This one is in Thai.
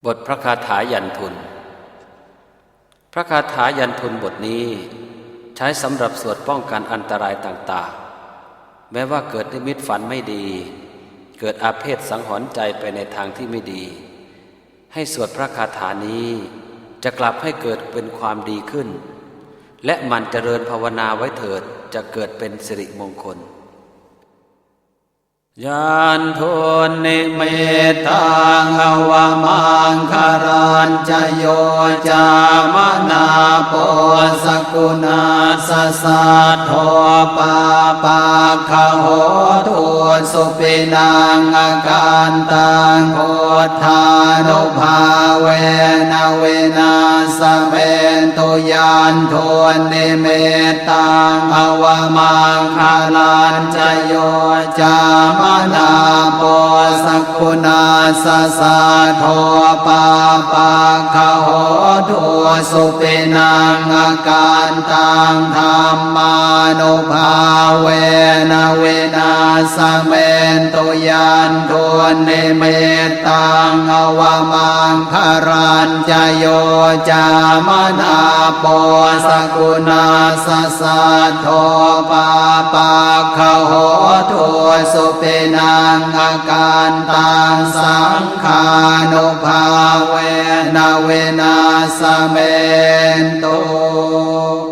บทพระคาถายันทุนพระคาถายันทุนบทนี้ใช้สำหรับสวดป้องกันอันตรายต่างๆแม้ว่าเกิดนิมิตฝันไม่ดีเกิดอาเพศสังหรณ์ใจไปในทางที่ไม่ดีให้สวดพระคาถานี้จะกลับให้เกิดเป็นความดีขึ้นและมันเจริญภาวนาไว้เถิดจะเกิดเป็นสิริมงคลยันทุนนิมิตตังอวมังคารัญจโยจามนาโปสกุณาสสัทโธปาปาคโหตุสุปินังอาการตังโพธานุภาเวนะเวนาสเมนตุยันทุนนิมิตตังอวมังคารัญจโยจามนาโปสกุณาสสัทโธปาปาคโหตุสุปินังอาการตังธัมมานุภาเวนะเวนาสเมนตุยันทุนนิมิตตังอวมังคารัญจโยจามนาโปสกุณาสสัทโธปาปาคโหตุสุปินังอาการตังสังขานุภาเวนะเวนาสเมนตุ